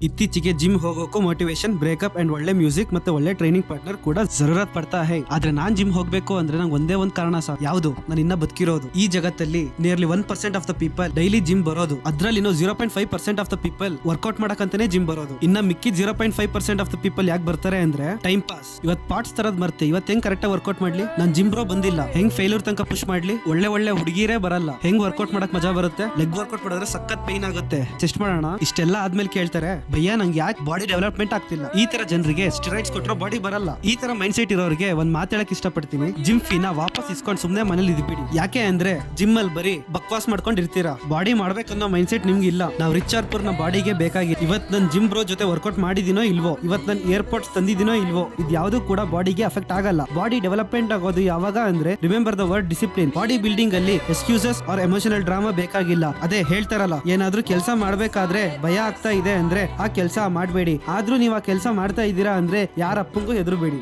ಇತ್ತೀಚೆಗೆ gym ಹೋಗೋಕು motivation, breakup and ಒಳ್ಳೆ music ಮತ್ತೆ ಒಳ್ಳೆ ಟ್ರೈನಿಂಗ್ ಪಾರ್ಟ್ನರ್ ಕೂಡ ಜರೂರತ್ ಪಡ್ತಾ ಹೈ. ಆದ್ರೆ ನಾನ್ ಜಿಮ್ ಹೋಗ್ಬೇಕು ಅಂದ್ರೆ ನಂಗೆ ಒಂದೇ ಒಂದ್ ಕಾರಣ ಸರ್, ಯಾವುದು? ನಾನು ಇನ್ನ ಬದುಕಿರೋದು. ಈ ಜಗತ್ತಲ್ಲಿ nearly 1% of the people daily gym ಬರೋದು, ಅದ್ರಲ್ಲಿ 0.5% ಆಫ್ ದ ಪೀಪಲ್ ವರ್ಕೌಟ್ ಮಾಡಕಂತಾನೆ ಜಿಮ್ ಬರೋದು. ಇನ್ನ ಮಿಕ್ಕಿ 0.5% ಆಫ್ ದ ಪೀಪಲ್ ಯಾಕೆ ಬರ್ತಾರೆ ಅಂದ್ರೆ ಟೈಮ್ ಪಾಸ್. ಇವತ್ ಪಾರ್ಟ್ಸ್ ತರದ್ ಮರ್ತೆ ಇವತ್ ಹೆಂಗ್ ಕರೆಕ್ಟ್ ವರ್ಕೌಟ್ ಮಾಡ್ಲಿ, ನಾನ್ ಜಿಮ್ ಬ್ರೋ ಬಂದಿಲ್ಲ, ಹೆಂಗ್ ಫೇಲ್ಯೂರ್ ತನಕ ಪುಷ್ ಮಾಡ್ಲಿ, ಒಳ್ಳೆ ಒಳ್ಳೆ ಹುಡುಗಿರೇ ಬರಲ್ಲ, ಹೆಂಗ್ ವರ್ಕೌಟ್ ಮಾಡಕ್ ಮಜಾ ಬರುತ್ತೆ, ಲೆಗ್ ವರ್ಕೌಟ್ ಮಾಡಿದ್ರೆ ಸಖತ್ ಪೈನ್ ಆಗುತ್ತೆ, ಚೆಸ್ಟ್ ಮಾಡೋಣ. ಇಷ್ಟೆಲ್ಲ ಆದ್ಮೇಲೆ ಕೇಳ್ತಾರೆ, ಭಯ್ಯ ನಂಗೆ ಯಾಕೆ ಬಾಡಿ ಡೆವಲಪ್ಮೆಂಟ್ ಆಗ್ತಿಲ್ಲ. ಈ ತರ ಜನರಿಗೆ ಸ್ಟೆರಾಯ್ಡ್ಸ್ ಕೊಟ್ಟರೋ ಬಾಡಿ ಬರಲ್ಲ. ಈ ತರ ಮೈಂಡ್ ಸೆಟ್ ಇರೋರಿಗೆ ಒಂದ್ ಮಾತಾಡಕ್ ಇಷ್ಟಪಡ್ತೀನಿ, ಜಿಮ್ ಫೀನ ವಾಪಸ್ ಇಸ್ಕೊಂಡು ಸುಮ್ನೆ ಮನೇಲಿ ಇದ್ಬಿಡಿ. ಯಾಕೆ ಅಂದ್ರೆ ಜಿಮ್ ಅಲ್ಲಿ ಬರೀ ಬಕ್ವಾಸ್ ಮಾಡ್ಕೊಂಡು ಇರ್ತೀರಾ, ಬಾಡಿ ಮಾಡ್ಬೇಕನ್ನೋ ಮೈಂಡ್ ಸೆಟ್ ನಿಮ್ಗೆ ಇಲ್ಲ. ನಾವ್ ರಿಚ್ ಆರ್ಪುರ್ ನ ಬಾಡಿಗೆ ಬೇಕಾಗಿ ಇವತ್ ನನ್ ಜಿಮ್ ಬ್ರೋ ಜೊತೆ ವರ್ಕೌಟ್ ಮಾಡಿದಿನೋ ಇಲ್ವೋ, ಇವತ್ ನನ್ ಏರ್ಪೋರ್ಟ್ಸ್ ತಂದಿದಿನೋ ಇಲ್ವೋ, ಇದು ಯಾವ್ದು ಕೂಡ ಬಾಡಿಗೆ ಅಫೆಕ್ಟ್ ಆಗಲ್ಲ. ಬಾಡಿ ಡೆವಲಪ್ಮೆಂಟ್ ಆಗೋದು ಯಾವಾಗ ಅಂದ್ರೆ remember the word discipline. Body building ಅಲ್ಲಿ ಎಕ್ಸ್ಕ್ಯೂಸಸ್ ಆರ್ ಎಮೋಷನಲ್ ಡ್ರಾಮಾ ಬೇಕಾಗಿಲ್ಲ. ಅದೇ ಹೇಳ್ತಾರಲ್ಲ, ಏನಾದ್ರೂ ಕೆಲಸ ಮಾಡ್ಬೇಕಾದ್ರೆ ಭಯ ಆಗ್ತಾ ಇದೆ ಅಂದ್ರೆ ಆ ಕೆಲಸ ಮಾಡ್ಬೇಡಿ. ಆದ್ರೂ ನೀವ್ ಆ ಕೆಲಸ ಮಾಡ್ತಾ ಇದ್ದೀರಾ ಅಂದ್ರೆ ಯಾರ ಅಪ್ಪಂಗೂ ಹೆದರ್ಬೇಡಿ.